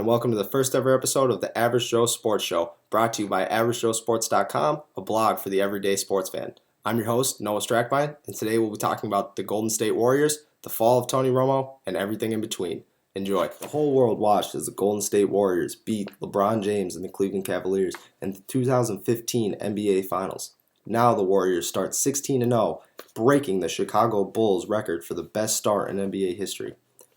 welcome to the first ever episode of the Average Joe Sports Show, brought to you by AverageJoeSports.com, a blog for the everyday sports fan. I'm your host, Noah Strackbein, and today we'll be talking about the Golden State Warriors, the fall of Tony Romo, and everything in between. Enjoy. The whole world watched as the Golden State Warriors beat LeBron James and the Cleveland Cavaliers in the 2015 NBA Finals. Now the Warriors start 16-0, breaking the Chicago Bulls record for the best start in NBA history.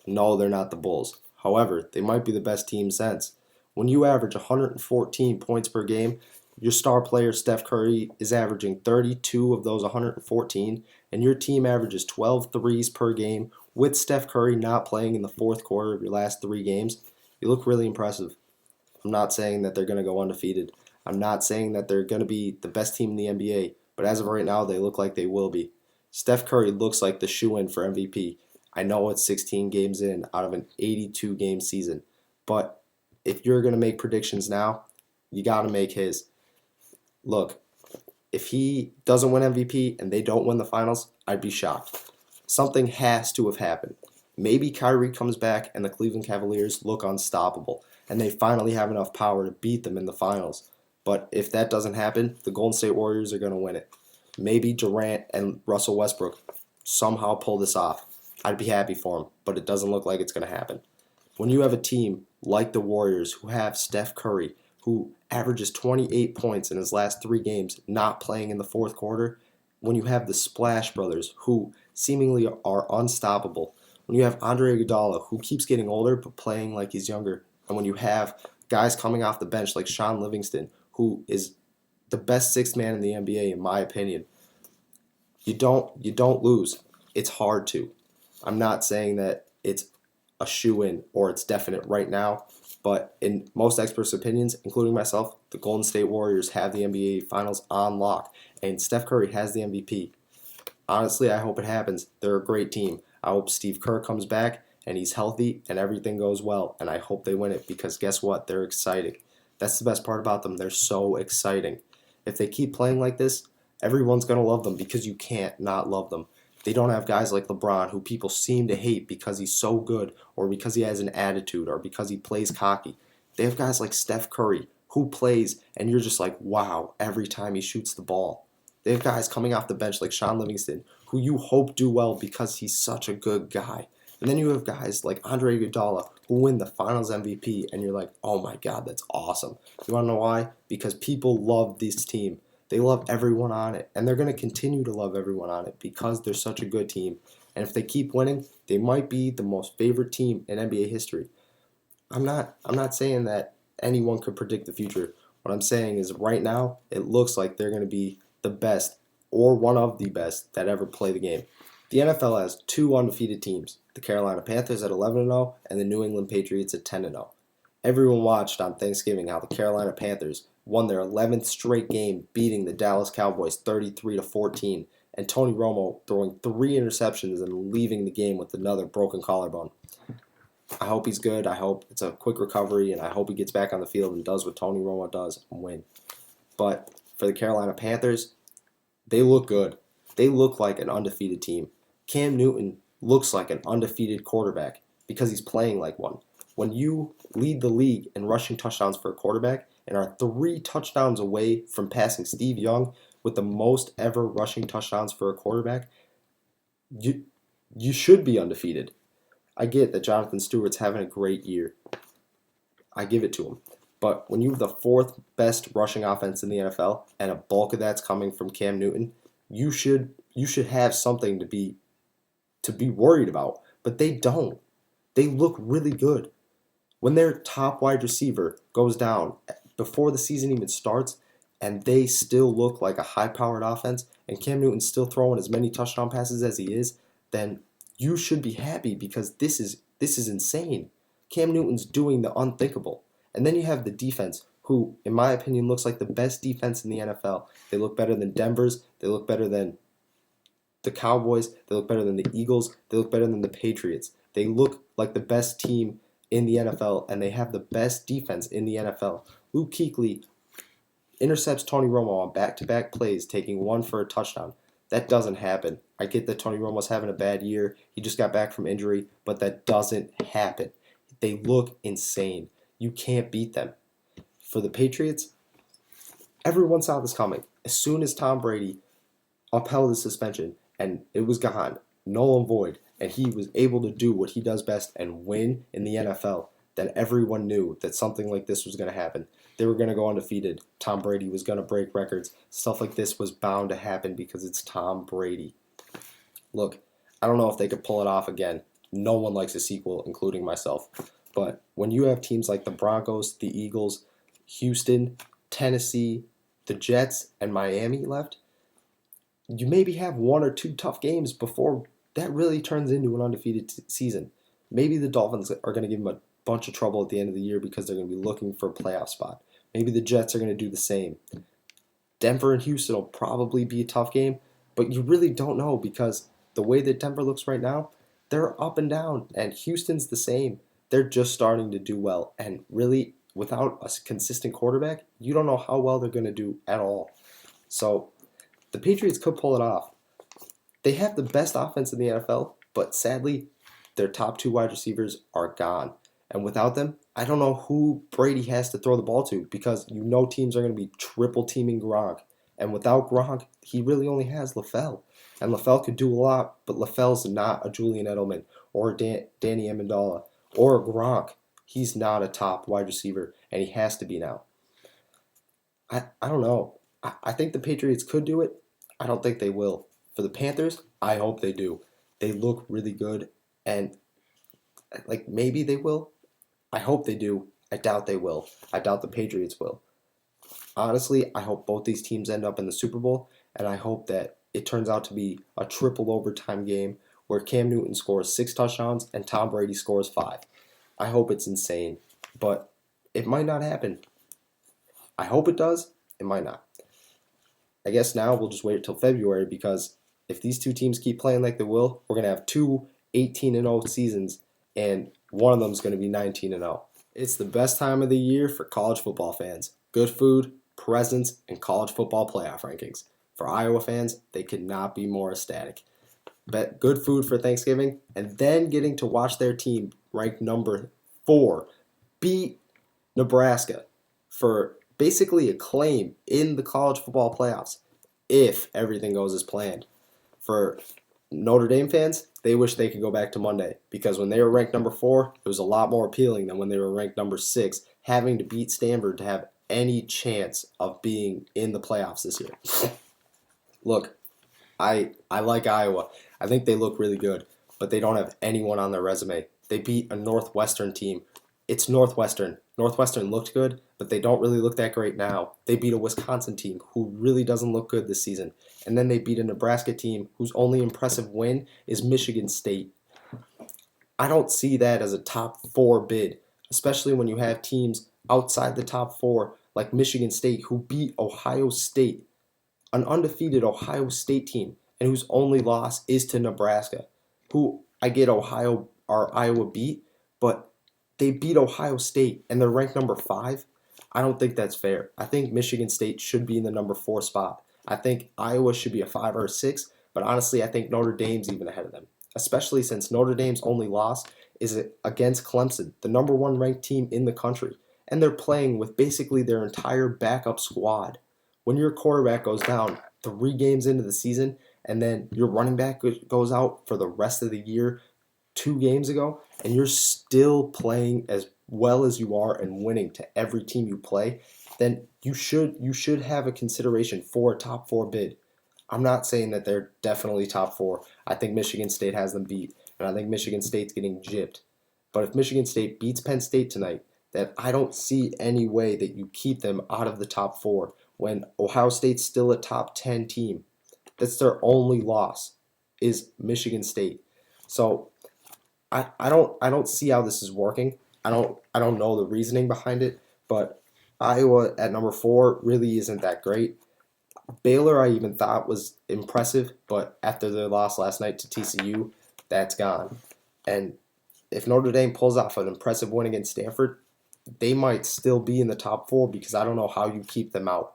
No, they're not the Bulls. However, they might be the best team since. When you average 114 points per game, your star player Steph Curry is averaging 32 of those 114, and your team averages 12 threes per game with Steph Curry not playing in the fourth quarter of your last 3 games. You look really impressive. I'm not saying that they're going to go undefeated. I'm not saying that they're going to be the best team in the NBA, but as of right now, they look like they will be. Steph Curry looks like the shoe-in for MVP. I know it's 16 games in out of an 82-game season, but if you're going to make predictions now, you got to make his. Look, if he doesn't win MVP and they don't win the finals, I'd be shocked. Something has to have happened. Maybe Kyrie comes back and the Cleveland Cavaliers look unstoppable, and they finally have enough power to beat them in the finals. But if that doesn't happen, the Golden State Warriors are going to win it. Maybe Durant and Russell Westbrook somehow pull this off. I'd be happy for him, but it doesn't look like it's going to happen. When you have a team like the Warriors who have Steph Curry, who averages 28 points in his last 3 games, not playing in the fourth quarter, when you have the Splash Brothers, who seemingly are unstoppable, when you have Andre Iguodala, who keeps getting older but playing like he's younger, and when you have guys coming off the bench like Sean Livingston, who is the best sixth man in the NBA in my opinion, you don't lose. It's hard to. I'm not saying that it's a shoe-in or it's definite right now, but in most experts' opinions, including myself, the Golden State Warriors have the NBA Finals on lock, and Steph Curry has the MVP. Honestly, I hope it happens. They're a great team. I hope Steve Kerr comes back and he's healthy and everything goes well, and I hope they win it because guess what? They're exciting. That's the best part about them. They're so exciting. If they keep playing like this, everyone's going to love them because you can't not love them. They don't have guys like LeBron who people seem to hate because he's so good or because he has an attitude or because he plays cocky. They have guys like Steph Curry who plays and you're just like, wow, every time he shoots the ball. They have guys coming off the bench like Sean Livingston who you hope do well because he's such a good guy. And then you have guys like Andre Iguodala who win the Finals MVP and you're like, oh my God, that's awesome. You want to know why? Because people love this team. They love everyone on it, and they're going to continue to love everyone on it because they're such a good team. And if they keep winning, they might be the most favorite team in NBA history. I'm not saying that anyone could predict the future. What I'm saying is right now, it looks like they're going to be the best or one of the best that ever play the game. The NFL has 2 undefeated teams, the Carolina Panthers at 11-0 and the New England Patriots at 10-0. Everyone watched on Thanksgiving how the Carolina Panthers won their 11th straight game, beating the Dallas Cowboys 33-14, and Tony Romo throwing 3 interceptions and leaving the game with another broken collarbone. I hope he's good. I hope it's a quick recovery, and I hope he gets back on the field and does what Tony Romo does and win. But for the Carolina Panthers, they look good. They look like an undefeated team. Cam Newton looks like an undefeated quarterback because he's playing like one. When you lead the league in rushing touchdowns for a quarterback and are 3 touchdowns away from passing Steve Young with the most ever rushing touchdowns for a quarterback, you should be undefeated. I get that Jonathan Stewart's having a great year. I give it to him. But when you have the 4th best rushing offense in the NFL and a bulk of that's coming from Cam Newton, you should have something to be worried about. But they don't. They look really good. When their top wide receiver goes down before the season even starts and they still look like a high-powered offense and Cam Newton's still throwing as many touchdown passes as he is, then you should be happy because this is insane. Cam Newton's doing the unthinkable. And then you have the defense who, in my opinion, looks like the best defense in the NFL. They look better than Denver's. They look better than the Cowboys. They look better than the Eagles. They look better than the Patriots. They look like the best team in the NFL, and they have the best defense in the NFL. Luke Kuechly intercepts Tony Romo on back-to-back plays, taking 1 for a touchdown. That doesn't happen. I get that Tony Romo's having a bad year. He just got back from injury, but that doesn't happen. They look insane. You can't beat them. For the Patriots, everyone saw this coming. As soon as Tom Brady upheld his suspension and it was gone, null and void, and he was able to do what he does best and win in the NFL, then everyone knew that something like this was going to happen. They were going to go undefeated. Tom Brady was going to break records. Stuff like this was bound to happen because it's Tom Brady. Look, I don't know if they could pull it off again. No one likes a sequel, including myself. But when you have teams like the Broncos, the Eagles, Houston, Tennessee, the Jets, and Miami left, you maybe have one or two tough games before that really turns into an undefeated season. Maybe the Dolphins are going to give them a bunch of trouble at the end of the year because they're going to be looking for a playoff spot. Maybe the Jets are going to do the same. Denver and Houston will probably be a tough game, but you really don't know because the way that Denver looks right now, they're up and down, and Houston's the same. They're just starting to do well, and really, without a consistent quarterback, you don't know how well they're going to do at all. So the Patriots could pull it off. They have the best offense in the NFL, but sadly, their top two wide receivers are gone. And without them, I don't know who Brady has to throw the ball to because you know teams are going to be triple teaming Gronk. And without Gronk, he really only has LaFell. And LaFell could do a lot, but LaFell's not a Julian Edelman or a Danny Amendola or a Gronk. He's not a top wide receiver, and he has to be now. I don't know. I think the Patriots could do it. I don't think they will. For the Panthers, I hope they do. They look really good, and like maybe they will. I hope they do. I doubt they will. I doubt the Patriots will. Honestly, I hope both these teams end up in the Super Bowl, and I hope that it turns out to be a triple overtime game where Cam Newton scores 6 touchdowns and Tom Brady scores 5. I hope it's insane, but it might not happen. I hope it does. It might not. I guess now we'll just wait until February because if these two teams keep playing like they will, we're going to have two 18-0 seasons, and one of them is going to be 19-0. It's the best time of the year for college football fans. Good food, presents, and college football playoff rankings. For Iowa fans, they could not be more ecstatic. Bet good food for Thanksgiving, and then getting to watch their team ranked number 4 beat Nebraska for basically a claim in the college football playoffs if everything goes as planned. For Notre Dame fans, they wish they could go back to Monday because when they were ranked number 4, it was a lot more appealing than when they were ranked number 6, having to beat Stanford to have any chance of being in the playoffs this year. Look, I like Iowa. I think they look really good, but they don't have anyone on their resume. They beat a Northwestern team. It's Northwestern. Northwestern looked good, but they don't really look that great now. They beat a Wisconsin team who really doesn't look good this season. And then they beat a Nebraska team whose only impressive win is Michigan State. I don't see that as a top 4 bid, especially when you have teams outside the top 4 like Michigan State who beat Ohio State, an undefeated Ohio State team, and whose only loss is to Nebraska, who I get Ohio or Iowa beat, but they beat Ohio State and they're ranked number 5. I don't think that's fair. I think Michigan State should be in the number 4 spot. I think Iowa should be a 5 or a 6, but honestly, I think Notre Dame's even ahead of them, especially since Notre Dame's only loss is against Clemson, the number 1 ranked team in the country, and they're playing with basically their entire backup squad. When your quarterback goes down 3 games into the season and then your running back goes out for the rest of the year 2 games ago, and you're still playing as well as you are and winning to every team you play, then you should have a consideration for a top 4 bid. I'm not saying that they're definitely top 4. I think Michigan State has them beat, and I think Michigan State's getting gypped. But if Michigan State beats Penn State tonight, then I don't see any way that you keep them out of the top 4 when Ohio State's still a top 10 team. That's their only loss is Michigan State. So I don't see how this is working. I don't know the reasoning behind it, but Iowa at number 4 really isn't that great. Baylor I even thought was impressive, but after their loss last night to TCU, that's gone. And if Notre Dame pulls off an impressive win against Stanford, they might still be in the top 4 because I don't know how you keep them out.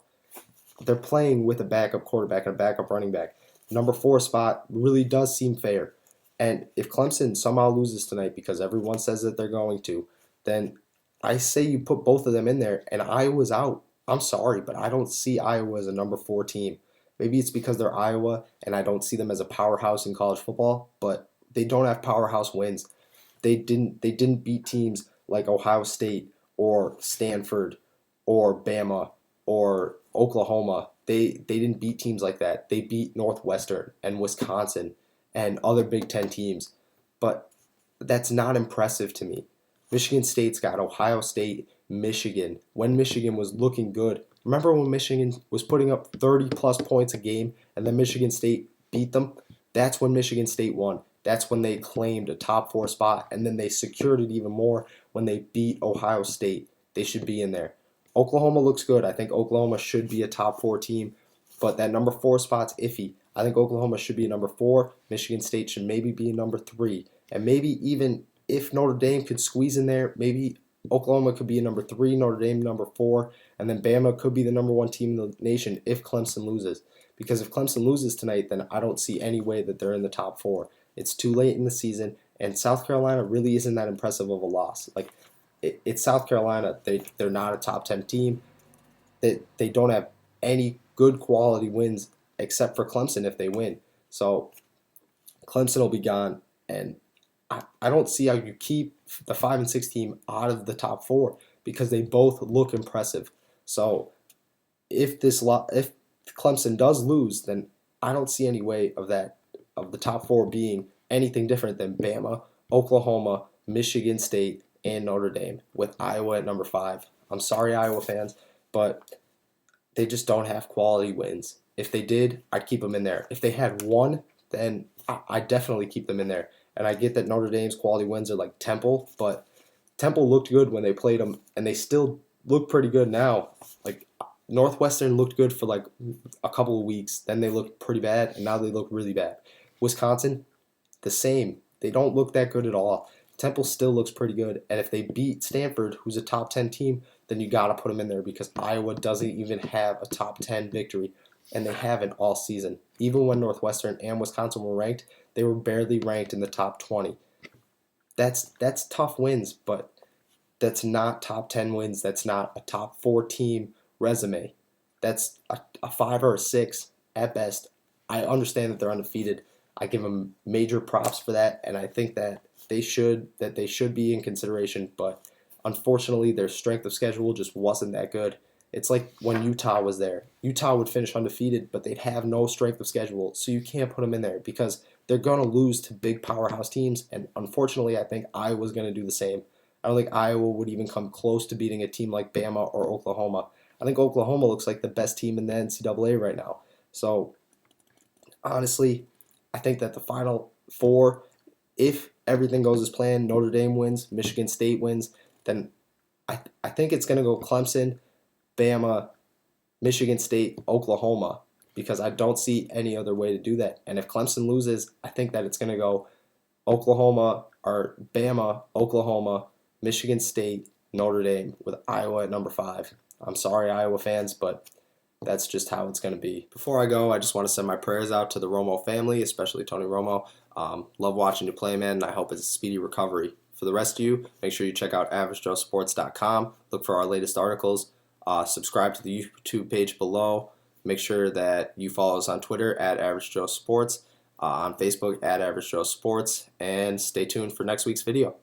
They're playing with a backup quarterback and a backup running back. Number 4 spot really does seem fair. And if Clemson somehow loses tonight because everyone says that they're going to, then I say you put both of them in there, and Iowa's out. I'm sorry, but I don't see Iowa as a number 4 team. Maybe it's because they're Iowa, and I don't see them as a powerhouse in college football, but they don't have powerhouse wins. They didn't beat teams like Ohio State or Stanford or Bama or Oklahoma. They didn't beat teams like that. They beat Northwestern and Wisconsin and other Big Ten teams. But that's not impressive to me. Michigan State's got Ohio State, Michigan, when Michigan was looking good. Remember when Michigan was putting up 30 plus points a game and then Michigan State beat them? That's when Michigan State won. That's when they claimed a top 4 spot, and then they secured it even more when they beat Ohio State. They should be in there. Oklahoma looks good. I think Oklahoma should be a top 4 team, but that number 4 spot's iffy. I think Oklahoma should be a number 4. Michigan State should maybe be a number 3. And maybe even if Notre Dame could squeeze in there, maybe Oklahoma could be a number 3, Notre Dame number 4, and then Bama could be the number 1 team in the nation if Clemson loses. Because if Clemson loses tonight, then I don't see any way that they're in the top 4. It's too late in the season, and South Carolina really isn't that impressive of a loss. Like, it's South Carolina. They're not a top 10 team. They don't have any good quality wins except for Clemson if they win. So Clemson will be gone, and I don't see how you keep the 5 and 6 team out of the top 4 because they both look impressive. So if Clemson does lose, then I don't see any way of the top 4 being anything different than Bama, Oklahoma, Michigan State, and Notre Dame with Iowa at number 5. I'm sorry, Iowa fans, but they just don't have quality wins. If they did, I'd keep them in there. If they had one, then I'd definitely keep them in there. And I get that Notre Dame's quality wins are like Temple, but Temple looked good when they played them, and they still look pretty good now. Like Northwestern looked good for like a couple of weeks, then they looked pretty bad, and now they look really bad. Wisconsin, the same. They don't look that good at all. Temple still looks pretty good, and if they beat Stanford, who's a top 10 team, then you got to put them in there because Iowa doesn't even have a top 10 victory, and they haven't all season. Even when Northwestern and Wisconsin were ranked, they were barely ranked in the top 20. That's tough wins, but that's not top 10 wins. That's not a top 4 team resume. That's a 5 or a 6 at best. I understand that they're undefeated. I give them major props for that, and I think that they should be in consideration, but unfortunately their strength of schedule just wasn't that good. It's like when Utah was there. Utah would finish undefeated, but they'd have no strength of schedule, so you can't put them in there because they're going to lose to big powerhouse teams, and unfortunately I think Iowa's going to do the same. I don't think Iowa would even come close to beating a team like Bama or Oklahoma. I think Oklahoma looks like the best team in the NCAA right now. So honestly, I think that the Final Four, if everything goes as planned, Notre Dame wins, Michigan State wins, then I think it's going to go Clemson, Bama, Michigan State, Oklahoma, because I don't see any other way to do that. And if Clemson loses, I think that it's going to go Oklahoma or Bama, Oklahoma, Michigan State, Notre Dame with Iowa at number 5. I'm sorry, Iowa fans, but that's just how it's going to be. Before I go, I just want to send my prayers out to the Romo family, especially Tony Romo. Love watching you play, man, and I hope it's a speedy recovery. For the rest of you, make sure you check out averagejoesports.com. Look for our latest articles. Subscribe to the YouTube page below. Make sure that you follow us on Twitter at AverageJoeSports, on Facebook at AverageJoeSports, and stay tuned for next week's video.